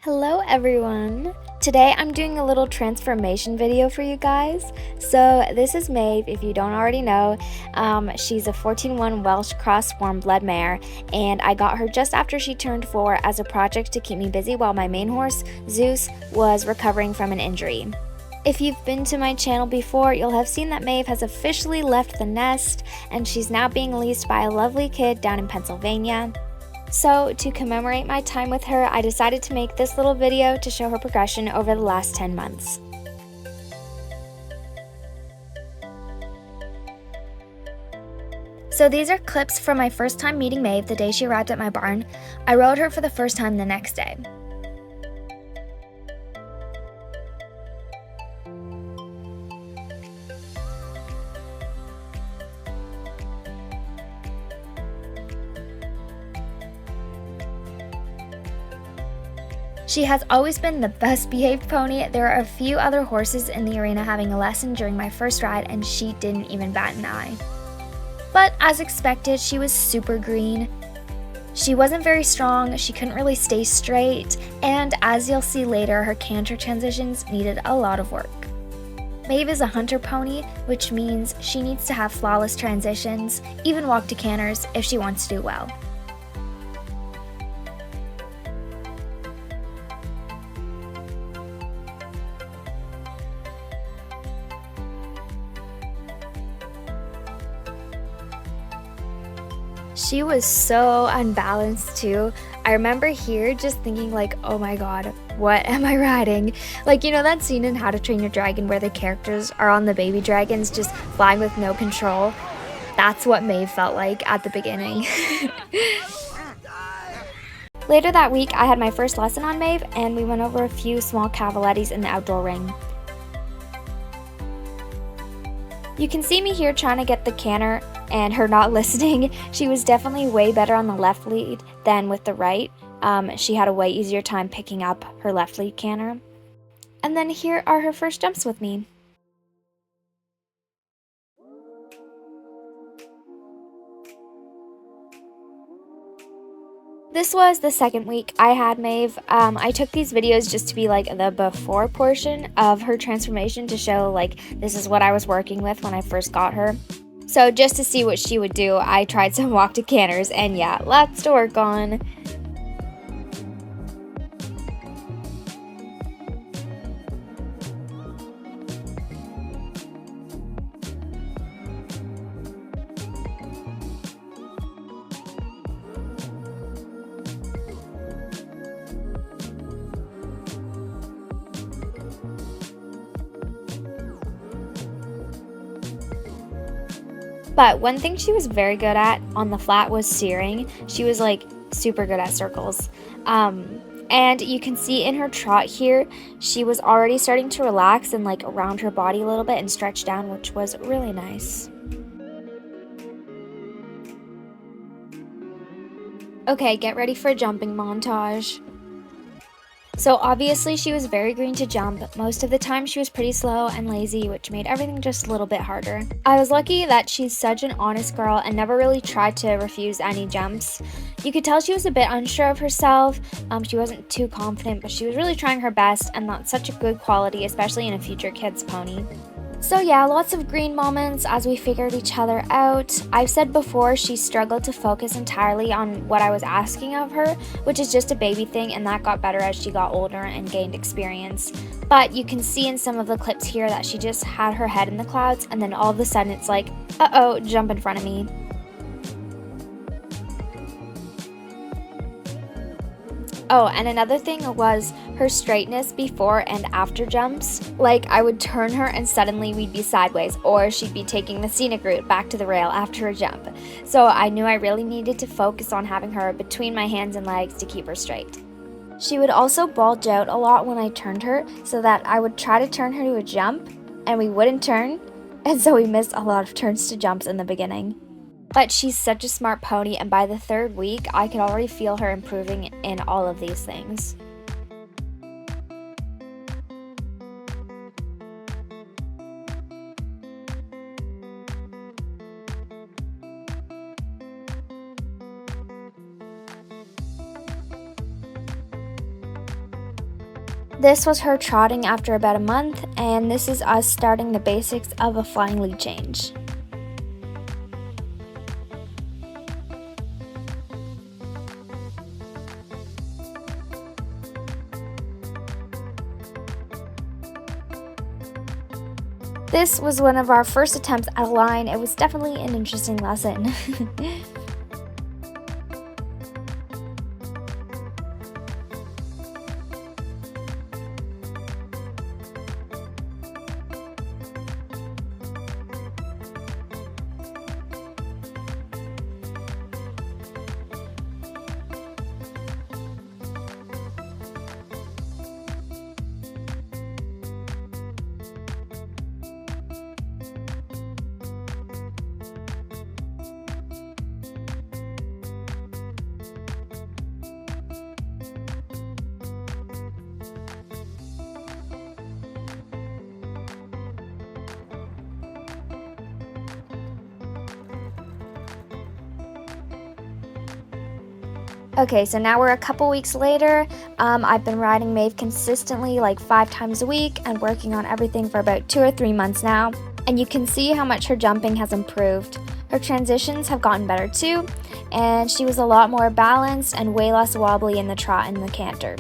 Hello everyone! Today I'm doing a little transformation video for you guys. So this is Mave, if you don't already know. She's a 14-1 Welsh cross warm blood mare, and I got her just after she turned 4 as a project to keep me busy while my main horse, Zeus, was recovering from an injury. If you've been to my channel before, you'll have seen that Maeve has officially left the nest, and she's now being leased by a lovely kid down in Pennsylvania. So, to commemorate my time with her, I decided to make this little video to show her progression over the last 10 months. So these are clips from my first time meeting Maeve the day she arrived at my barn. I rode her for the first time the next day. She has always been the best behaved pony. There are a few other horses in the arena having a lesson during my first ride, and she didn't even bat an eye. But as expected, she was super green. She wasn't very strong, she couldn't really stay straight, and as you'll see later, her canter transitions needed a lot of work. Maeve is a hunter pony, which means she needs to have flawless transitions, even walk to canters if she wants to do well. She was so unbalanced too. I remember here just thinking like, oh my god, what am I riding? Like, you know that scene in How to Train Your Dragon where the characters are on the baby dragons just flying with no control? That's what Maeve felt like at the beginning. Later that week, I had my first lesson on Maeve, and we went over a few small cavalettis in the outdoor ring. You can see me here trying to get the canter and her not listening. She was definitely way better on the left lead than with the right. She had a way easier time picking up her left lead canter. And then here are her first jumps with me. This was the second week I had Maeve. I took these videos just to be like the before portion of her transformation to show like this is what I was working with when I first got her. So just to see what she would do, I tried some walk to canters, and yeah, lots to work on. But one thing she was very good at on the flat was steering. She was like super good at circles. And you can see in her trot here, she was already starting to relax and like around her body a little bit and stretch down, which was really nice. Okay, get ready for a jumping montage. So obviously she was very green to jump. Most of the time she was pretty slow and lazy, which made everything just a little bit harder. I was lucky that she's such an honest girl and never really tried to refuse any jumps. You could tell she was a bit unsure of herself. She wasn't too confident, but she was really trying her best, and that's such a good quality, especially in a future kid's pony. So yeah, lots of green moments as we figured each other out. I've said before she struggled to focus entirely on what I was asking of her, which is just a baby thing, and that got better as she got older and gained experience. But you can see in some of the clips here that she just had her head in the clouds, and then all of a sudden it's like, uh-oh, jump in front of me. Oh, and another thing was her straightness before and after jumps. Like, I would turn her and suddenly we'd be sideways, or she'd be taking the scenic route back to the rail after a jump. So I knew I really needed to focus on having her between my hands and legs to keep her straight. She would also bulge out a lot when I turned her, so that I would try to turn her to a jump, and we wouldn't turn, and so we missed a lot of turns to jumps in the beginning. But she's such a smart pony, and by the third week, I could already feel her improving in all of these things. This was her trotting after about a month, and this is us starting the basics of a flying lead change. This was one of our first attempts at a line. It was definitely an interesting lesson. Okay, so now we're a couple weeks later. I've been riding Mave consistently like 5 times a week and working on everything for about 2 or 3 months now. And you can see how much her jumping has improved. Her transitions have gotten better too, and she was a lot more balanced and way less wobbly in the trot and the canter.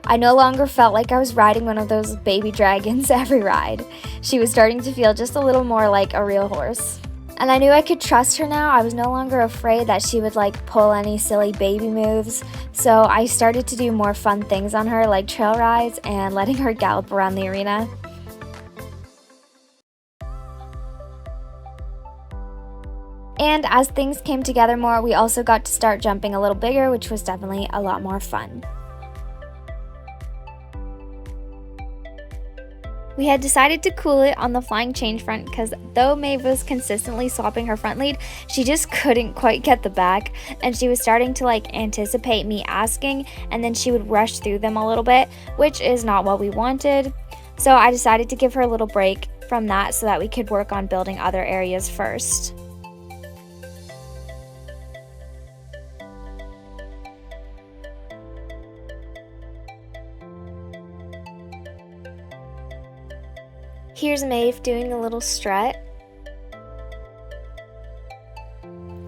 I no longer felt like I was riding one of those baby dragons every ride. She was starting to feel just a little more like a real horse. And I knew I could trust her now. I was no longer afraid that she would like pull any silly baby moves. So I started to do more fun things on her, like trail rides and letting her gallop around the arena. And as things came together more, we also got to start jumping a little bigger, which was definitely a lot more fun. We had decided to cool it on the flying change front because though Maeve was consistently swapping her front lead, she just couldn't quite get the back, and she was starting to like anticipate me asking, and then she would rush through them a little bit, which is not what we wanted. So I decided to give her a little break from that so that we could work on building other areas first. Here's Maeve doing a little strut.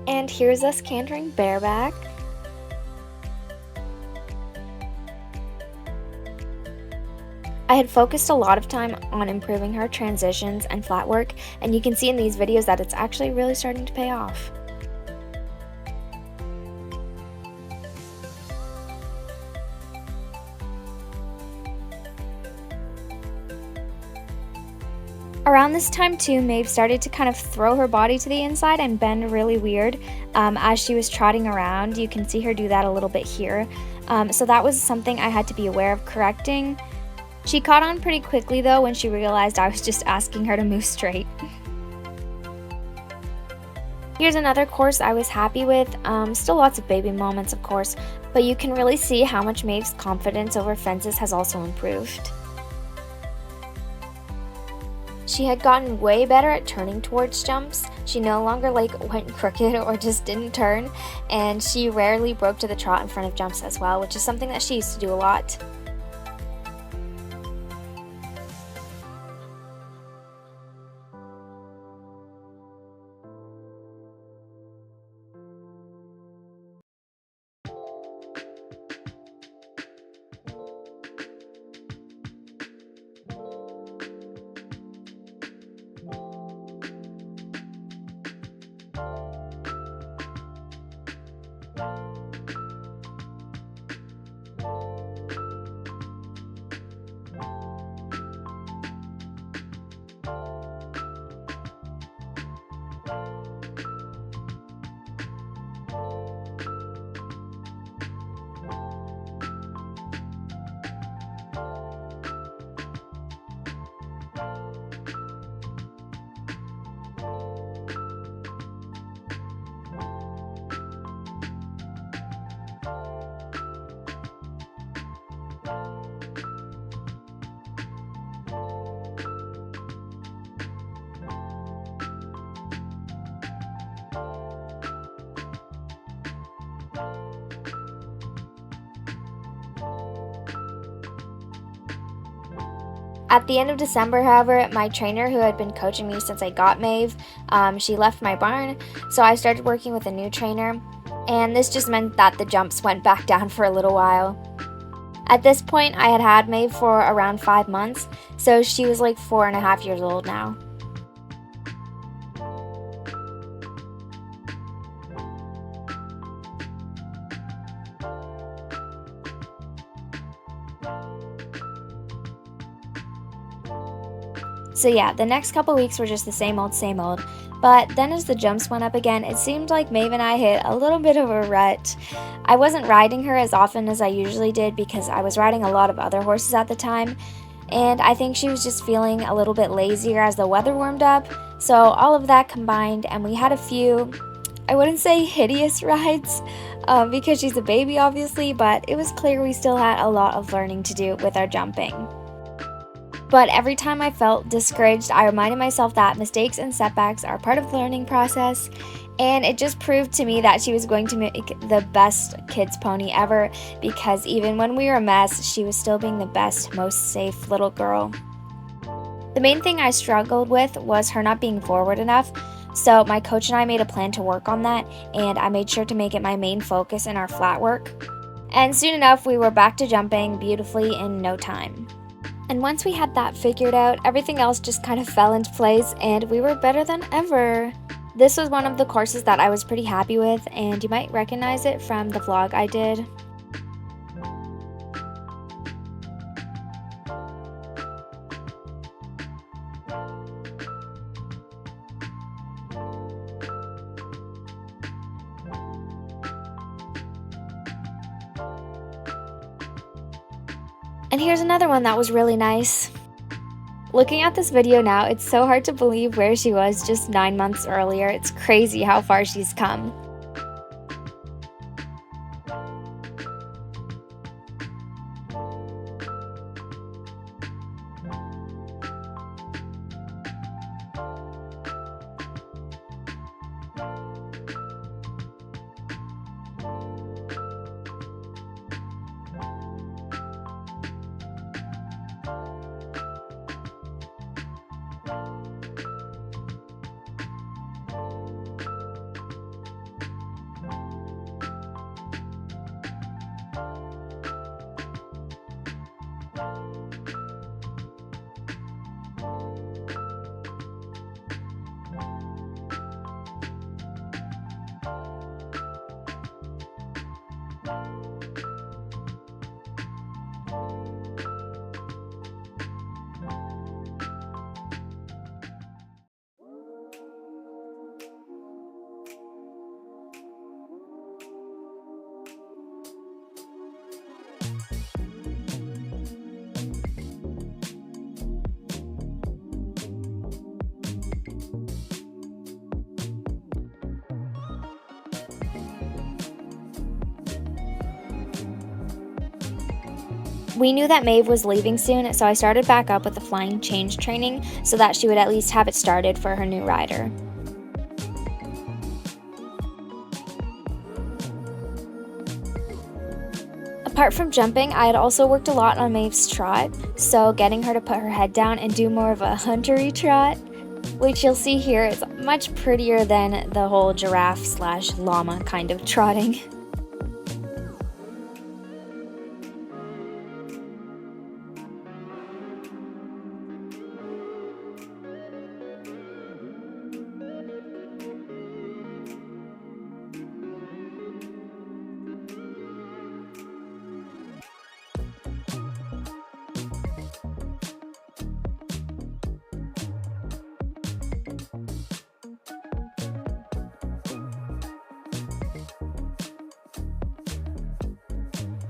And here's us cantering bareback. I had focused a lot of time on improving her transitions and flat work, and you can see in these videos that it's actually really starting to pay off. Around this time too, Maeve started to kind of throw her body to the inside and bend really weird as she was trotting around. You can see her do that a little bit here. So that was something I had to be aware of correcting. She caught on pretty quickly though when she realized I was just asking her to move straight. Here's another course I was happy with. Still lots of baby moments of course, but you can really see how much Maeve's confidence over fences has also improved. She had gotten way better at turning towards jumps. She no longer went crooked or just didn't turn, and she rarely broke to the trot in front of jumps as well, which is something that she used to do a lot. At the end of December, however, my trainer who had been coaching me since I got Mave, she left my barn, so I started working with a new trainer, and this just meant that the jumps went back down for a little while. At this point, I had had Mave for around 5 months, so she was like 4.5 years old now. So yeah, the next couple weeks were just the same old, but then as the jumps went up again, it seemed like Maeve and I hit a little bit of a rut. I wasn't riding her as often as I usually did because I was riding a lot of other horses at the time, and I think she was just feeling a little bit lazier as the weather warmed up, so all of that combined, and we had a few, I wouldn't say hideous rides, because she's a baby obviously, but it was clear we still had a lot of learning to do with our jumping. But every time I felt discouraged, I reminded myself that mistakes and setbacks are part of the learning process, and it just proved to me that she was going to make the best kids pony ever, because even when we were a mess, she was still being the best, most safe little girl. The main thing I struggled with was her not being forward enough, so my coach and I made a plan to work on that, and I made sure to make it my main focus in our flat work. And soon enough, we were back to jumping beautifully in no time. And once we had that figured out, everything else just kind of fell into place and we were better than ever. This was one of the courses that I was pretty happy with, and you might recognize it from the vlog I did. And here's another one that was really nice. Looking at this video now, it's so hard to believe where she was just 9 months earlier. It's crazy how far she's come. We knew that Maeve was leaving soon, so I started back up with the flying change training so that she would at least have it started for her new rider. Apart from jumping, I had also worked a lot on Maeve's trot, so getting her to put her head down and do more of a huntery trot, which you'll see here is much prettier than the whole giraffe/llama kind of trotting.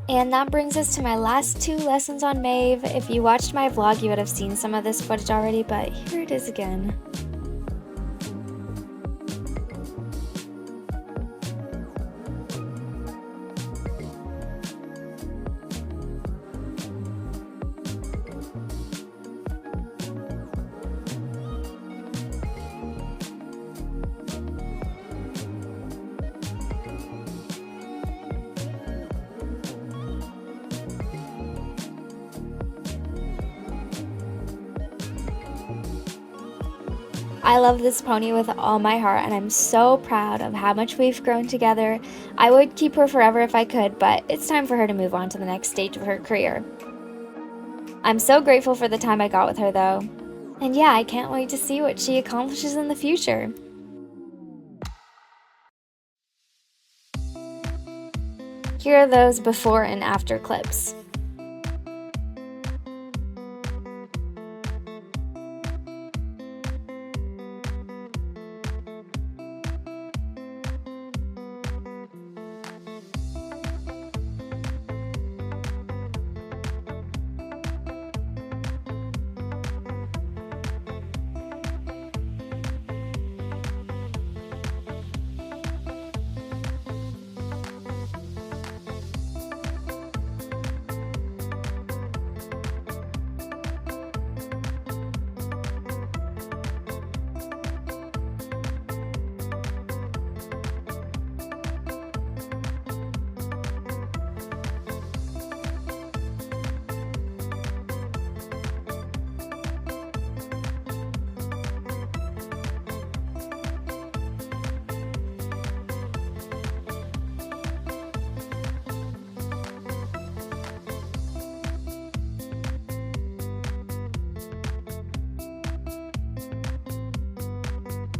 And that brings us to my last 2 lessons on Maeve. If you watched my vlog, you would have seen some of this footage already, but here it is again. I love this pony with all my heart, and I'm so proud of how much we've grown together. I would keep her forever if I could, but it's time for her to move on to the next stage of her career. I'm so grateful for the time I got with her though. And yeah, I can't wait to see what she accomplishes in the future. Here are those before and after clips.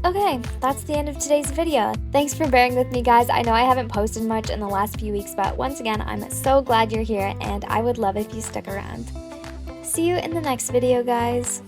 Okay, that's the end of today's video. Thanks for bearing with me, guys. I know I haven't posted much in the last few weeks, but once again, I'm so glad you're here, and I would love if you stuck around. See you in the next video, guys.